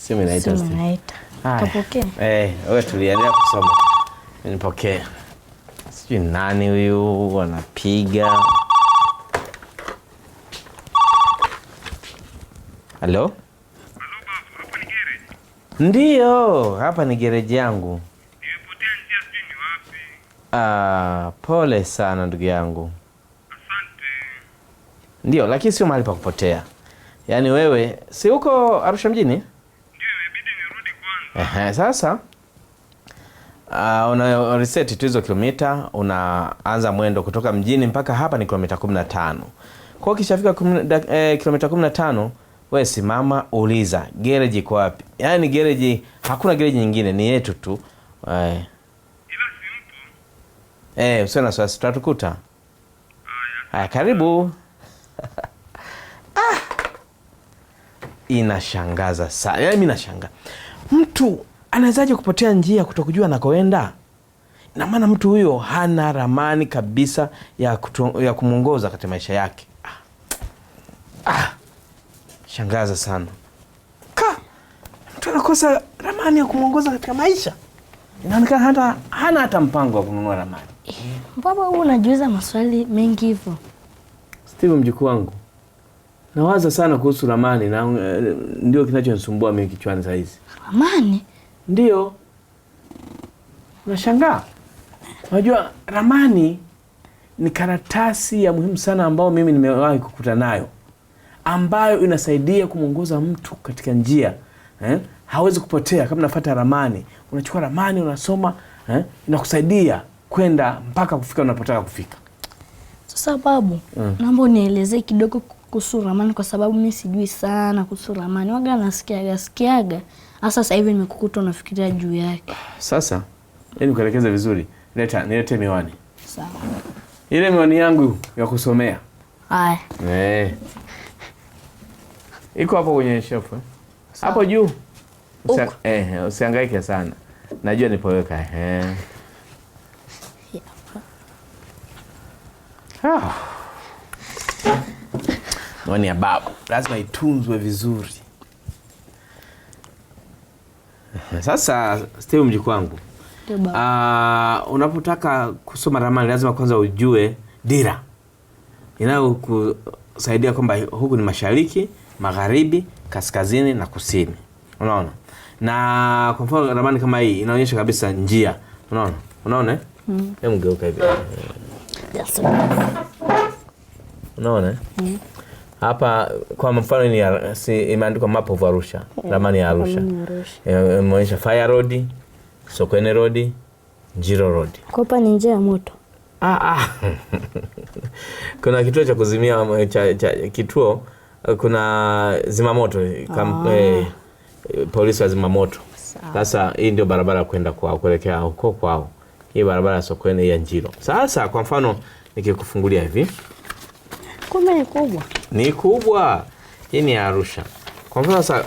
Simu inaita. Kapokea. Wewe tuliendelea kusoma. Nipokee. Sijui nani huyu anapiga. Halo? Hapa ni garage? Ndiyo, hapa ni garage yangu. Nimepotea njia, sijui ni wapi. Pole sana ndugu yangu. Asante. Ndiyo, lakini sio mahali pa kupotea. Yaani wewe, si uko Arusha mjini? Ndio, imebidi nirudi kwanza. Sasa una reset tu hizo kilomita, unaanza mwendo kutoka mjini mpaka hapa ni kilomita 15. Kwa hiyo ukishafika kilomita 15, wewe simama, uliza garage iko wapi. Yaani garage, hakuna garage nyingine, ni yetu tu. Ila simpo. Usiwe na wasiwasi, tutatukuta. Haya, karibu. Inashangaza sana. Yaani mimi nashangaa. Mtu anawezaje kupotea njia kutokujua anakoenda? Na maana mtu huyo hana ramani kabisa ya kumuongoza katika maisha yake. Shangaza sana. Mtu anakosa ramani ya kumuongoza katika maisha. Inaonekana hana hata mpango wa kununua ramani. Baba, wewe unajiuliza maswali mengi hivyo. Steve, mjukuu wangu, nawaza sana kuhusu ramani na ndio kinachonisumbua mimi kichwani saa hizi. Ramani? Ndio. Unashangaa? Unajua ramani ni karatasi ya muhimu sana ambayo mimi nimewahi kukuta nayo, ambayo inasaidia kumuongoza mtu katika njia. Hawezi kupotea kama unafuata ramani. Unachukua ramani, unasoma, inakusaidia kwenda mpaka kufika unapotaka kufika. Sasa babu, naomba unielezee kidogo kuhusu ramani kwa sababu mimi sijui sana kuhusu ramani. Waga nasikiaga. Sasa hivi nimekukuta unafikiria juu yake. Sasa, nikuelekeze vizuri. Nilete miwani. Sawa. Ile miwani yangu ya kusomea. Haya. Iko hapo kwenye shelf. Hapo juu. Usihangaike sana. Najua nipoweka. Miwani ya babu lazima itunzwe vizuri. Sasa Steve, mjukuu wangu, unapotaka kusoma ramani lazima kwanza ujue dira inayokusaidia kwamba huku ni mashariki, magharibi, kaskazini na kusini. Unaona? Na kwa mfano ramani kama hii inaonyesha kabisa njia. Unaona? Hebu geuka hivi. Unaona? Hapa kwa mfano ni imeandikwa map of Arusha, ramani ya Arusha. Imeonyesha Fire Road, Sokoine Road, Njiro Road. Kwa hapa ni njia ya moto. Kuna kituo cha kuzimia kituo, kuna zimamoto polisi wa zimamoto. Sasa hii ndio barabara kwenda kwao, kuelekea huko kwao. Hii barabara ya Sokoine ya Njiro. Sasa kwa mfano nikikufungulia hivi. Kumbe ni kubwa. Ni kubwa. Hii ni Arusha. Kwa mfano sasa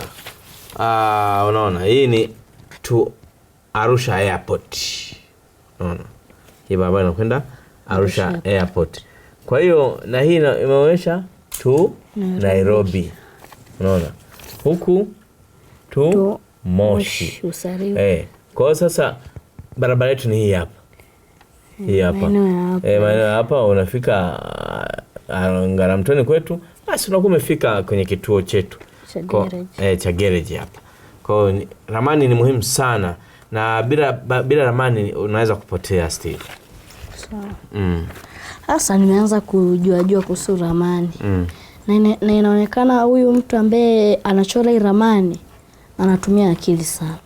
unaona hii ni to Arusha Airport. Unaona? Hii barabara inakwenda Arusha Airport. Kwa hiyo na hii imeonyesha to Nairobi. Unaona? Huku to Moshi. Kwa hiyo sasa barabara yetu ni hii hapa. Hii hapa. Maeneo hapa unafika Ngaramtoni kwetu, basi unakuwa umefika kwenye kituo chetu cha garage hapa. Kwa hiyo ramani ni muhimu sana, na bila ramani unaweza kupotea Steve. Sawa. Sasa nimeanza kujua kuhusu ramani. Na inaonekana huyu mtu ambaye anachora hii ramani anatumia akili sana.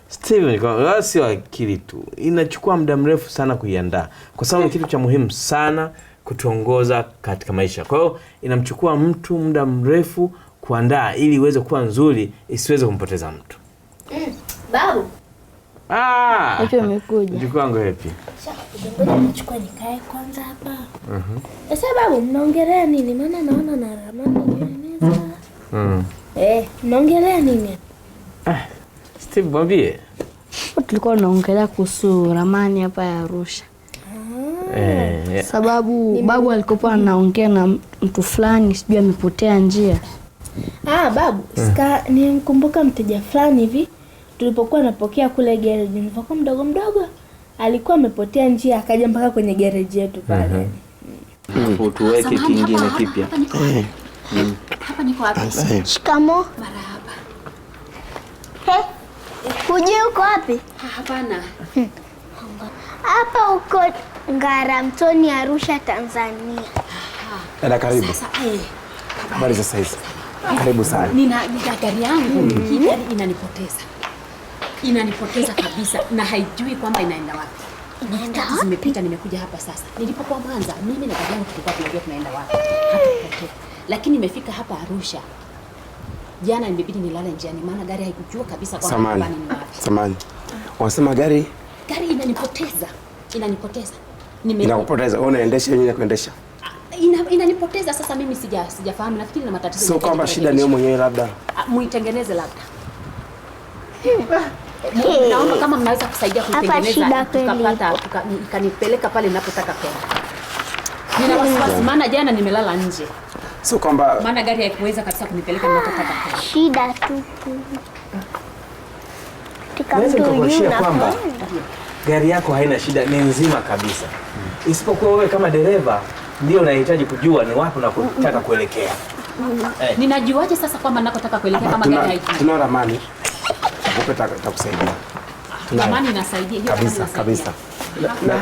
Steven, sio akili tu. Inachukua muda mrefu sana kuiandaa. Kwa sababu ni kitu cha muhimu sana kutuongoza katika maisha. Kwa hiyo inamchukua mtu muda mrefu kuandaa ili iweze kuwa nzuri, isiweze kumpoteza mtu. Babu. Hapo umekuja. Mjukuu wangu happy. Ngoja nichukue nikae kwanza hapa. Sasa babu, mnaongelea nini? Maana naona na ramani meza. Mnaongelea nini? Steve, mwambie. Tulikuwa tunaongelea kuhusu ramani hapa ya Arusha. Sababu babu alikopa anaongea na mtu fulani, sijui amepotea njia. Babu, nimkumbuka mteja fulani hivi tulipokuwa napokea kule garage. Nilipokuwa mdogo alikuwa amepotea njia, akaja mpaka kwenye garage yetu pale. Hapo tuweke kingine kipya. Hapa niko wapi? Shikamo. Marahaba. Kujua uko wapi? Hapana. Hapa uko Ngaramtoni, Arusha, Tanzania. Dada karibu. Sasa habari za saizi? Karibu sana. Nina gari yangu, hii gari inanipoteza kabisa na haijui kwamba inaenda wapi. Inaenda wapi? Zimepita, nimekuja hapa sasa. Nilipokuwa Mwanza, mimi na gari yangu tulikuwa tunajua tunaenda wapi. Hatupotea. Lakini nimefika hapa Arusha. Jana imebidi nilale njiani maana gari haikujua kabisa kwamba hapa ni wapi. Samani. Unasema gari inanipoteza. Inakupoteza, unaendesha yenyewe kuendesha? Inanipoteza sasa, mimi sijafahamu, nafikiri na matatizo. Sio kwamba shida ni wewe mwenyewe labda. Muitengeneze labda. Naomba kama mnaweza kusaidia kuitengeneza tukapata ikanipeleka pale ninapotaka kwenda. Nina wasiwasi maana jana nimelala nje. Sio kwamba maana gari haikuweza kabisa kunipeleka ninapotaka kwenda. Shida tu. Naweza kukuashia kwamba gari yako haina shida, ni nzima kabisa. Isipokuwa wewe kama dereva ndio unahitaji kujua ni wapi unakotaka kuelekea. Ninajuaje sasa kwamba ninakotaka kuelekea kama gari haijui? Tuna ramani. Tutakusaidia. Ramani inasaidia hiyo kabisa.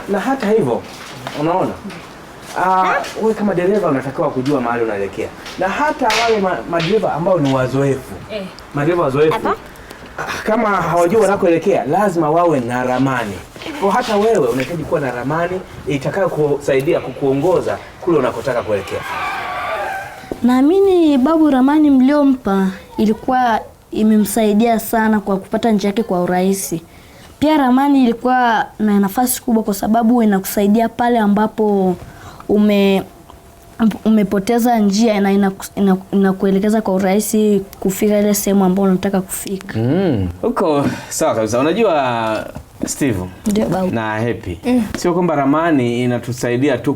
Na hata hivyo unaona? Wewe kama dereva unatakiwa kujua mahali unaelekea. Na hata wale madereva ambao ni wazoefu. Madereva wazoefu kama hawajui wanakoelekea lazima wawe na ramani. Kwa hata wewe unahitaji kuwa na ramani itakayo kusaidia kukuongoza kule unakotaka kuelekea. Naamini babu ramani mliompa ilikuwa imemsaidia sana kwa kupata njia yake kwa urahisi. Pia ramani ilikuwa na nafasi kubwa kwa sababu inakusaidia pale ambapo umepoteza njia na inakuelekeza kwa urahisi kufika ile sehemu ambayo unataka kufika. Huko sawa kabisa. Unajua Steve na Happy, sio kwamba ramani inatusaidia tu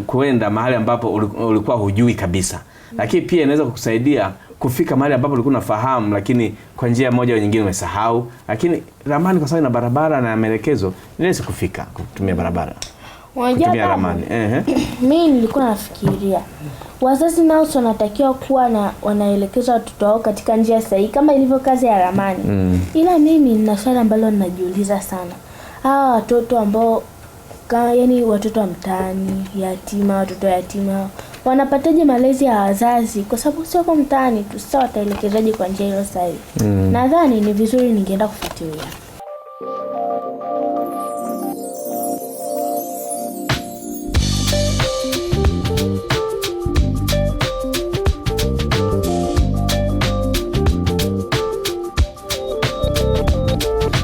kuenda mahali ambapo ulikuwa hujui kabisa. Lakini pia inaweza kukusaidia kufika mahali ambapo ulikuwa unafahamu lakini kwa njia moja au nyingine umesahau. Lakini ramani kwa sababu ina barabara na maelekezo, inaweza kufika kutumia barabara. Kutumia ramani. Mimi nilikuwa nafikiria wazazi nao wanatakiwa kuwa wanaelekeza watoto wao katika njia sahihi kama ilivyo kazi ya ramani. Ila mimi nina swali ambalo ninajiuliza sana. Hawa watoto ambao yani watoto wa mtaani, watoto yatima wanapataje malezi ya wazazi? Kwa sababu sio kwa mtaani tu, sasa wataelekezaje kwa njia ile sahihi? Nadhani ni vizuri ningeenda kufuatilia.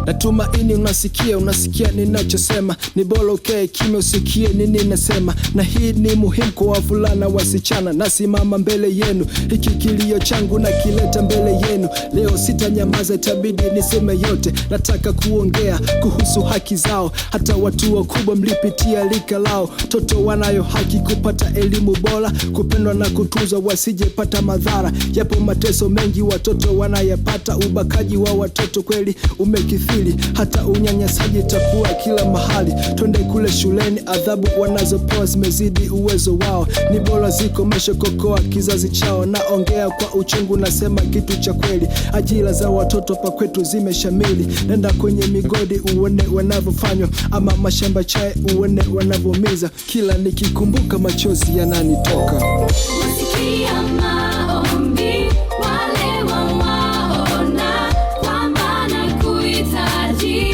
Natumaini unasikia ninachosema. Ni bora ukae kimya usikie nini nasema. Na hii ni muhimu kwa wavulana wasichana. Nasimama mbele yenu, hiki kilio changu na kileta mbele yenu. Leo sitanyamaza, itabidi niseme yote. Nataka kuongea kuhusu haki zao. Hata watu wakubwa mlipitia lika lao. Toto wanayo haki kupata elimu bora, kupendwa na kutunzwa wasijepata madhara. Yapo mateso mengi watoto wanayapata. Ubakaji wa watoto kweli umekithiri, hata unyanyasaji takuwa kila mahali. Twende kule shuleni, adhabu wanazopewa zimezidi uwezo wao. Ni bora zikomeshe kokoa kizazi chao. Naongea kwa uchungu, nasema kitu cha kweli. Ajira za watoto pa kwetu zimeshamili. Nenda kwenye migodi uone wanavyofanywa, ama mashamba chai uone wanavyomiza. Kila nikikumbuka machozi yananitoka. Nasikia maombi wale waona kwamba nakuhitaji.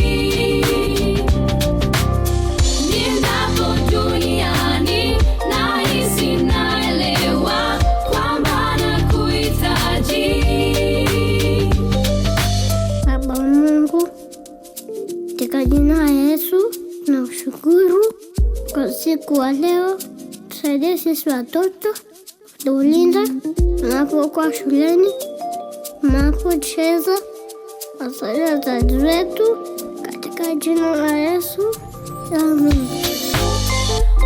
Ninapo duniani nahisi naelewa kwamba nakuhitaji. Baba Mungu, katika jina la Yesu tunashukuru kwa siku wa leo. Tusaidie sisi watoto, tuulinda tunapokuwa shuleni, tunapocheza. Wasaidie wazazi wetu katika jina la Yesu. Amen.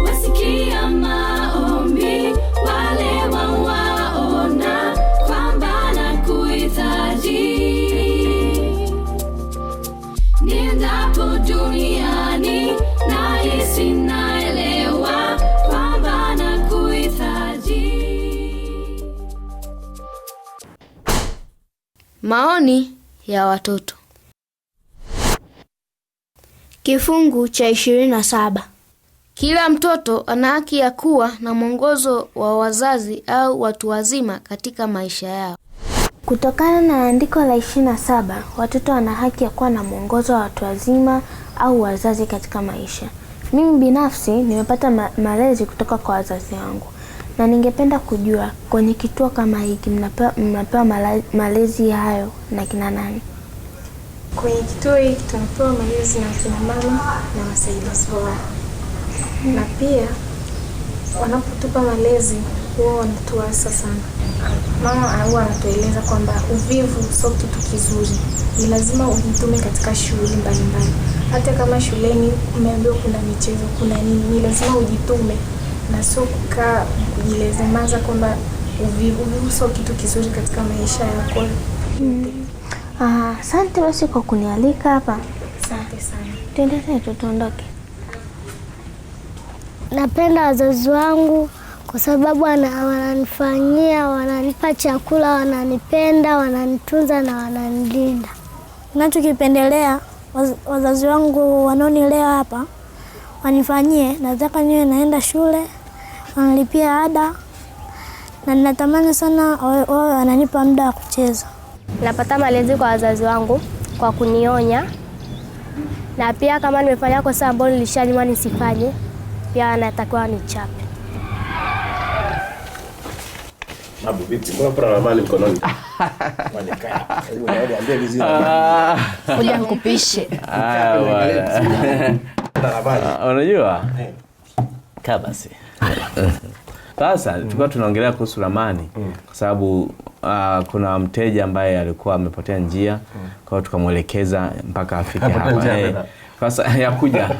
Wasikia maombi wale waona kwamba Maoni ya watoto. Kifungu cha 27. Kila mtoto ana haki ya kuwa na mwongozo wa wazazi au watu wazima katika maisha yao. Kutokana na andiko la 27, watoto wana haki ya kuwa na mwongozo wa watu wazima au wazazi katika maisha. Mimi binafsi nimepata malezi kutoka kwa wazazi wangu. Na ningependa kujua kwenye kituo kama hiki mnapewa malezi hayo na kina nani? Kwenye kituo hiki tunapewa malezi na kina mama na wasaidizi wao. Na pia wanapotupa malezi huwa wanatuasa sana. Mama huwa anatueleza kwamba uvivu sio kitu kizuri. Ni lazima ujitume katika shughuli mbalimbali. Hata kama shuleni umeambiwa kuna michezo, kuna nini, ni lazima ujitume na sio kukaa kujilezemaza kwamba uvivu sio kitu kizuri katika maisha yako. Asante basi kwa kunialika hapa. Asante sana. Tuendelee, tuondoke. Napenda wazazi wangu kwa sababu wananifanyia, wananipa chakula, wananipenda, wananitunza na wananilinda. Ninachokipendelea wazazi wangu wanaonilea hapa wanifanyie, nataka niwe naenda shule, wanalipia ada, na ninatamani sana wawe wananipa muda wa kucheza. Napata malezi kwa wazazi wangu kwa kunionya, na pia kama nimefanya kosa ambalo nilishajua nisifanye, pia natakiwa nichape. Babu vipi? Mbona kuna ramani mkononi? Wanekaa. Niambie vizuri. Kuja nikupishe. Unajua? Kabasi. Sasa tulikuwa tunaongelea kuhusu ramani kwa sababu kuna mteja ambaye alikuwa amepotea njia, kwa hiyo tukamwelekeza mpaka afike hapa. Sasa yakuja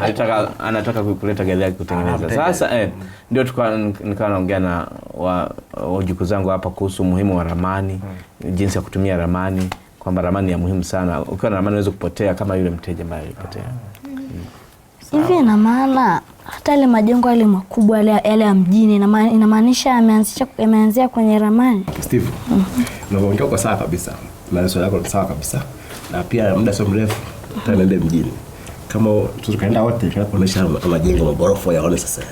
anataka kuleta gari yake kutengeneza. Sasa ndio nikawa naongea na wajukuu zangu hapa kuhusu umuhimu wa ramani, jinsi ya kutumia ramani, kwamba ramani ya muhimu sana. Ukiwa na ramani unaweza kupotea kama yule mteja ambaye alipotea. Hivi ina maana hata ile majengo yale makubwa yale ya mjini inamaanisha yameanzia kwenye ramani? Steve. Unaongea kwa sawa kabisa. Maelezo yako ni sawa kabisa. Na pia muda sio mrefu tutaenda mjini. Kama tukaenda wote tunapoonyesha majengo magorofa yaone sasa.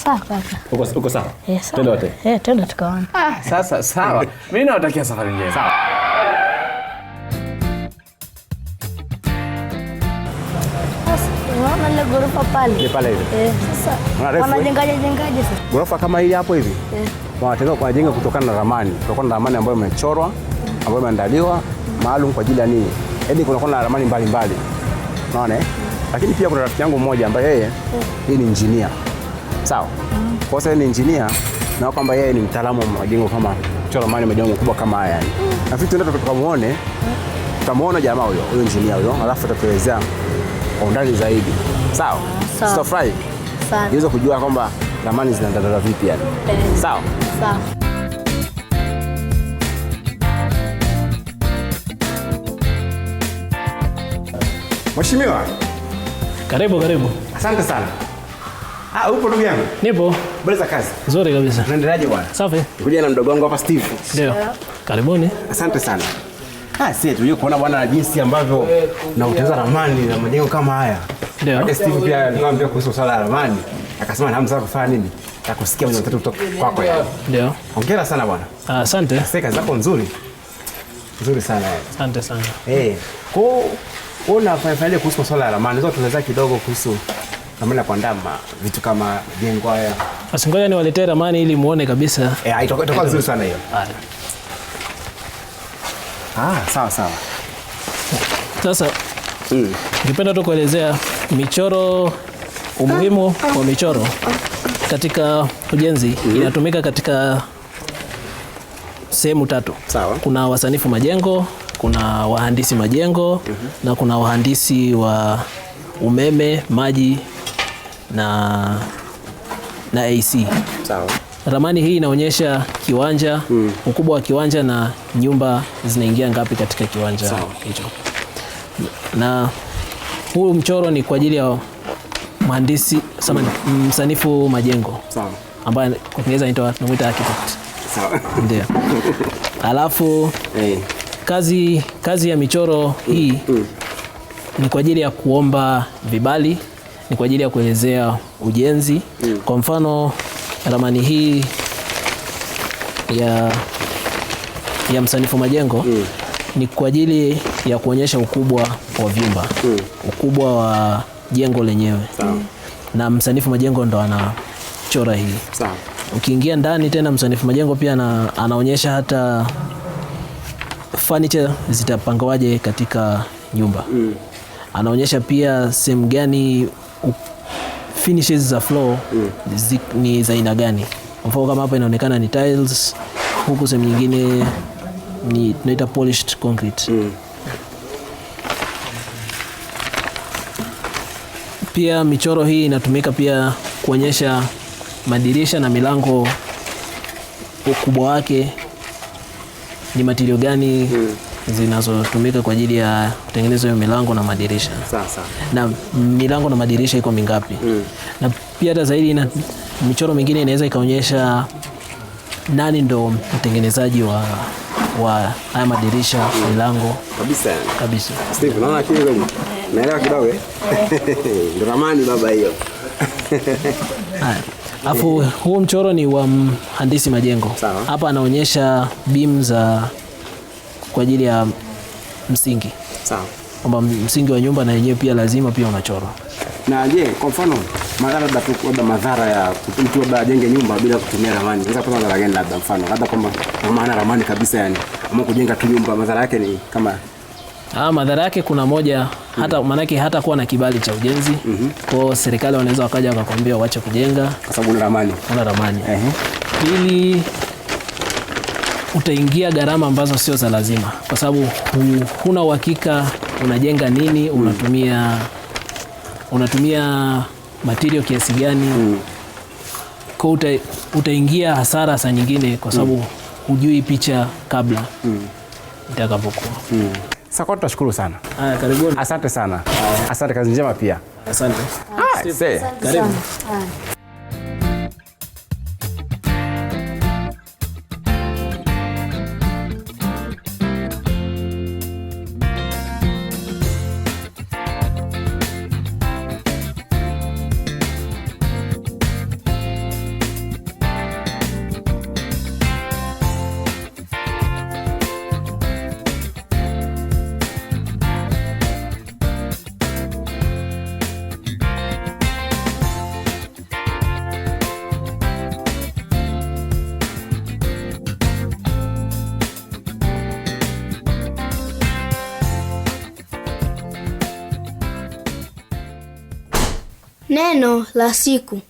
Sawa kaka. Uko sawa? Twende wote. Twende tukaone. Sasa sawa. Mimi nawatakia safari njema. Sawa. Unaona ile gorofa pale? Ni pale hivi. Sasa wanajengaje sasa? Gorofa kama hili hapo hivi. Wanajenga kutokana na ramani. Kutokana na ramani ambayo imechorwa, ambayo imeandaliwa maalum kwa ajili ya nini? Yaani kuna ramani mbalimbali. Unaona Lakini pia kuna rafiki yangu mmoja ambaye yeye ni engineer. Sawa? Kwa sababu ni engineer na kwamba yeye ni mtaalamu wa majengo kama kuchora ramani majengo makubwa kama haya yani. Na vitu ndio tutamuona jamaa huyo engineer huyo, alafu atatuelezea kwa undani zaidi. Sawa? Sawa. Fry. Sawa. Niweze kujua kwamba ramani zinaendelea vipi yani. Sawa? Sawa. Mheshimiwa. Karibu. Asante sana. Upo ndugu yangu? Nipo. Habari za kazi? Nzuri kabisa. Unaendeleaje bwana? Safi. Nikuja na mdogo wangu hapa Steve. Ndio. Karibuni. Asante sana. Sisi tulio kuona bwana jinsi ambavyo na utaweza ramani na majengo kama haya. Ndio. Hata Steve pia nikamwambia kuhusu swala la ramani. Akasema na hamza kufanya nini? Atakusikia mwenye mtoto kutoka kwako yani. Ndio. Hongera sana bwana. Asante. Kazi zako nzuri. Nzuri sana. Asante sana. Kwa unafanya kuhusu swala la ramani, unaweza tueleza kidogo kuhusu ramani ya kuandaa vitu kama jengo haya? Basi ngoja niwaletee ramani ili muone kabisa. Itakuwa nzuri sana hiyo. Sawa. Sasa ningependa tu kuelezea michoro, umuhimu wa michoro katika ujenzi. Inatumika katika sehemu 3. Sawa. Kuna wasanifu majengo, kuna wahandisi majengo na kuna wahandisi wa umeme, maji na AC. Sawa. Ramani hii inaonyesha kiwanja, ukubwa wa kiwanja na nyumba zinaingia ngapi katika kiwanja hicho. Na huu mchoro ni kwa ajili ya mhandisi, msanifu majengo. Sawa. Ambaye kwa Kiingereza anaitwa architect. Sawa. Ndio. Alafu kazi ya michoro hii ni kwa ajili ya kuomba vibali, ni kwa ajili ya kuelezea ujenzi. Kwa mfano ramani hii ya msanifu majengo ni kwa ajili ya kuonyesha ukubwa wa vyumba, ukubwa wa jengo lenyewe. Na msanifu majengo ndo anachora hii. Ukiingia ndani tena msanifu majengo pia anaonyesha hata furniture zitapangawaje katika nyumba. Anaonyesha pia sehemu gani finishes za floor ni za aina gani. Mfano kama hapa inaonekana ni tiles, huku sehemu nyingine ni tunaita polished concrete. Pia michoro hii inatumika pia kuonyesha madirisha na milango, ukubwa wake, ni material gani zinazotumika kwa ajili ya kutengeneza hiyo milango na madirisha. Na milango na madirisha iko mingapi. Na pia hata zaidi michoro mingine inaweza ikaonyesha nani ndo mtengenezaji wa haya madirisha, milango kabisa. Steve, naona akili kweli. Naelewa kidogo Ndio ramani baba hiyo. Alafu huu mchoro ni wa mhandisi majengo. Hapa anaonyesha beam za kwa ajili ya msingi. Kwamba msingi wa nyumba na yenyewe pia lazima pia unachorwa. Na je, kwa mfano madhara ya mtu labda ajenge nyumba bila kutumia ramani. Unaweza kupata madhara gani labda mfano? Labda kwamba maana ramani kabisa yani. Ama kujenga tu nyumba madhara yake ni kama madhara yake kuna moja, hata manake hata kuwa na kibali cha ujenzi. Kwa serikali wanaweza wakaja wakakwambia uache kujenga kwa sababu una ramani. Pili, utaingia gharama ambazo sio za lazima, kwa sababu huna uhakika unajenga nini, unatumia material kiasi gani. Kwa utaingia hasara saa nyingine kwa sababu hujui picha kabla itakapokuwa. Sasa kwa tutashukuru sana. Karibuni. Asante sana. Asante, kazi njema pia. Asante. Karibu. Neno la siku.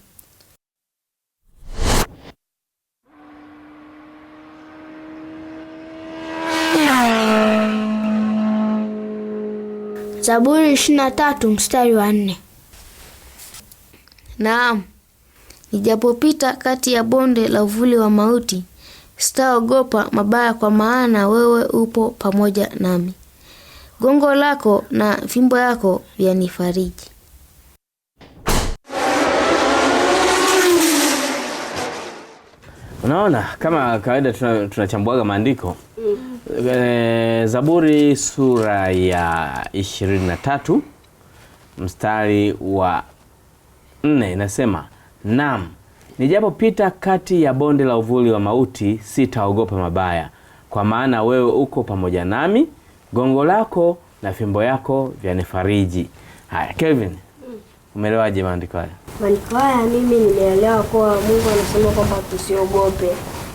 Zaburi 23 mstari wa 4. Naam, nijapopita kati ya bonde la uvuli wa mauti, sitaogopa mabaya, kwa maana wewe upo pamoja nami. Gongo lako na fimbo yako vyanifariji. Unaona, kama kawaida tunachambuaga maandiko. Zaburi sura ya 23 mstari wa 4 inasema, naam, nijapopita kati ya bonde la uvuli wa mauti, sitaogopa mabaya, kwa maana wewe uko pamoja nami. Gongo lako na fimbo yako vyanifariji. Haya, Kelvin, umeelewaje maandiko haya? Maandiko haya mimi nimeelewa kwa Mungu anasema kwamba tusiogope.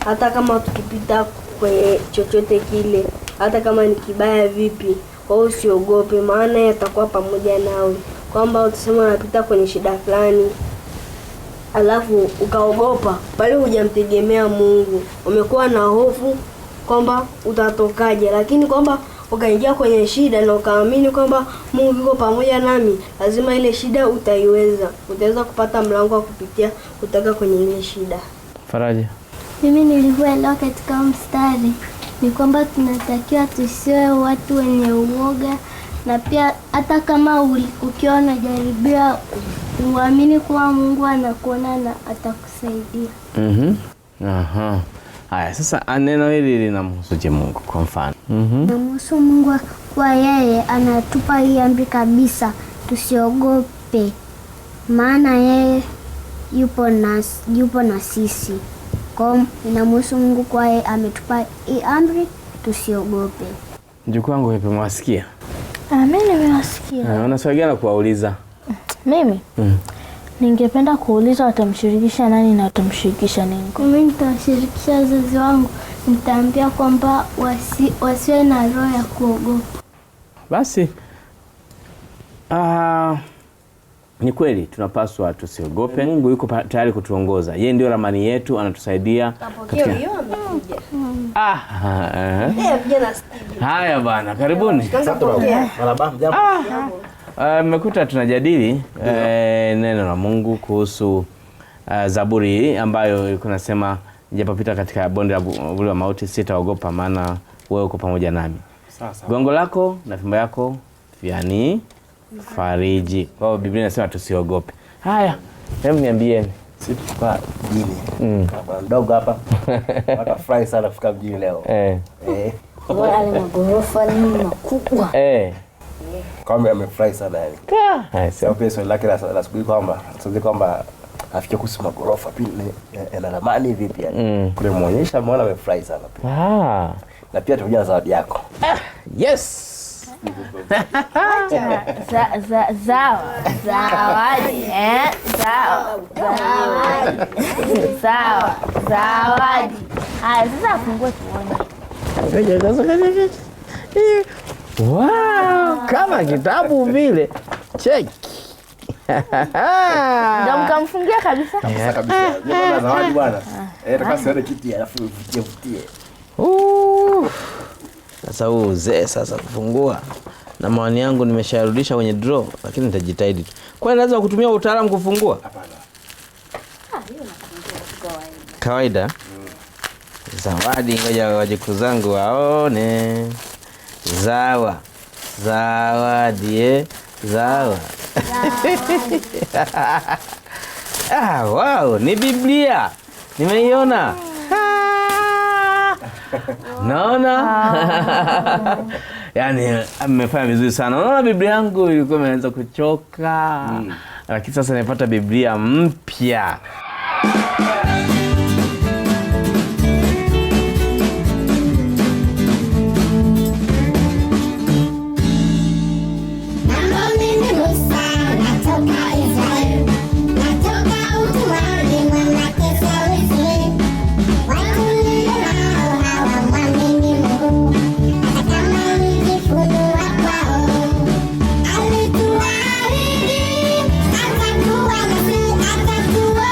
Hata kama tukipita kwenye chochote kile, hata kama ni kibaya vipi, kwa usiogope, maana yatakuwa pamoja nawe. Kwamba utasema unapita kwenye shida fulani, alafu ukaogopa, bali hujamtegemea Mungu. Umekuwa na hofu kwamba utatokaje, lakini kwamba ukaingia kwenye shida na ukaamini kwamba Mungu yuko pamoja nami, lazima ile shida utaiweza. Utaweza kupata mlango wa kupitia kutoka kwenye ile shida. Faraja. Mimi nilivyoelewa katika mstari ni kwamba tunatakiwa tusiwe watu wenye uoga, na pia hata kama ukiwa unajaribia uamini kuwa Mungu anakuona na atakusaidia. Haya, sasa neno hili linamhusu Mungu kwa mfano. Namhusu Mungu kwa yeye anatupa hii amri kabisa, tusiogope, maana yeye yupo na sisi. Kwa hiyo inamhusu Mungu kwa yeye ametupa hii amri, tusiogope. Mjukuu wangu vipi, mwasikia? Mimi nimewasikia. Una swali gani kuwauliza? Mimi ningependa kuuliza watamshirikisha nani na watamshirikisha nini? Mimi nitawashirikisha wazazi wangu, nitaambia kwamba wasiwe na roho ya kuogopa. Basi ni kweli tunapaswa tusiogope. Mungu yuko tayari kutuongoza. Yeye ndio ramani yetu, anatusaidia katika... Haya bwana, karibuni. Mmekuta tunajadili neno la Mungu kuhusu Zaburi hii ambayo ilikuwa nasema nijapopita katika bonde la uvuli wa mauti sitaogopa, maana wewe uko pamoja nami. Gongo lako na fimbo yako yani fariji. Kwa hiyo Biblia inasema tusiogope. Haya, hebu niambieni. Sisi kwa mjini. Kama mdogo hapa. Watafurahi sana kufika mjini leo. Wale magorofa ni makubwa. Kama amefurahi sana yani. Sio pia swali lake la siku kwamba afikie kuhusu magorofa pia na ramani vipi yani. Kule muonyesha muona amefurahi sana pia. Na pia tunakuja zawadi yako. Yes. Zawadi. Haya, sasa fungue tuone. Wow, kama kitabu vile. Check. Ndio mkamfungia kabisa. Kabisa. Ndio zawadi bwana. Takasione kiti alafu vutie. Sasa huu uzee sasa kufungua. Na maoni yangu nimesharudisha kwenye draw, lakini nitajitahidi tu. Kwa nini lazima kutumia utaalamu kufungua? Hapana. Hiyo nakufungua kawaida. Zawadi, ngoja wajukuu zangu waone. Zawadi zawa. Wow, ni Biblia. Nimeiona. Naona. Yaani mmefanya vizuri sana. Unaona Biblia yangu ilikuwa imeanza kuchoka. Lakini sasa nimepata Biblia mpya. Atakuwa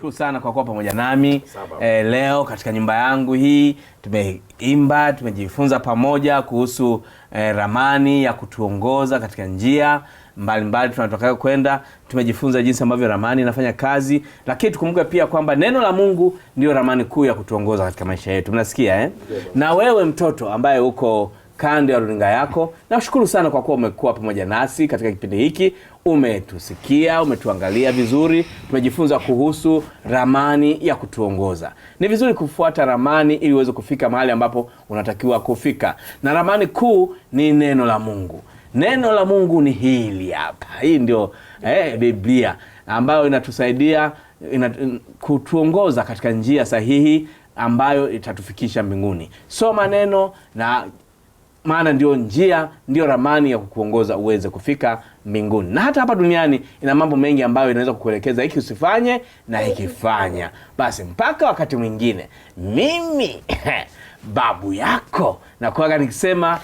nashukuru sana kwa kuwa pamoja nami leo katika nyumba yangu hii. Tumeimba, tumejifunza pamoja kuhusu ramani ya kutuongoza katika njia mbalimbali tunataka kwenda. Tumejifunza jinsi ambavyo ramani inafanya kazi, lakini tukumbuke pia kwamba neno la Mungu ndio ramani kuu ya kutuongoza katika maisha yetu. Mnasikia Na wewe mtoto ambaye uko kando ya runinga yako, nashukuru sana kwa kuwa umekuwa pamoja nasi katika kipindi hiki. Umetusikia, umetuangalia vizuri, tumejifunza kuhusu ramani ya kutuongoza. Ni vizuri kufuata ramani ili uweze kufika mahali ambapo unatakiwa kufika. Na ramani kuu ni neno la Mungu. Neno la Mungu ni hili hapa. Hii ndio Biblia ambayo inatusaidia kutuongoza katika njia sahihi ambayo itatufikisha mbinguni. Soma neno, na maana ndio njia, ndio ramani ya kukuongoza uweze kufika mbinguni. Na hata hapa duniani ina mambo mengi ambayo inaweza kukuelekeza hiki usifanye na ikifanya. Basi mpaka wakati mwingine, mimi babu yako na kuaga nikisema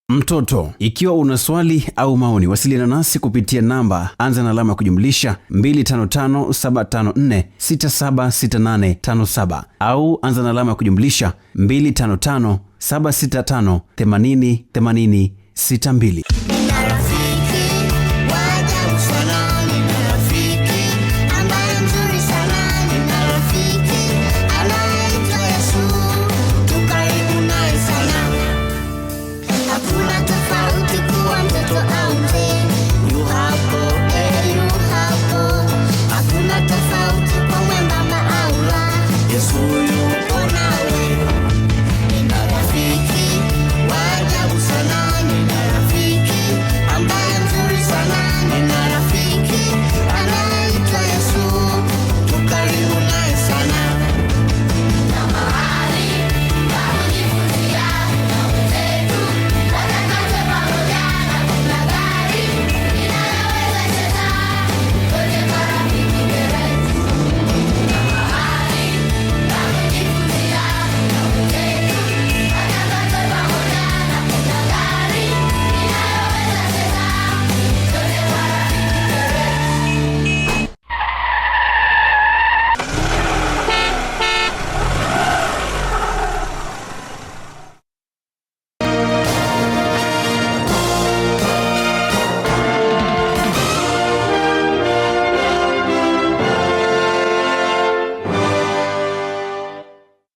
Mtoto, ikiwa una swali au maoni, wasiliana nasi kupitia namba anza na alama ya kujumlisha 255754676857 au anza na alama ya kujumlisha 25576588082.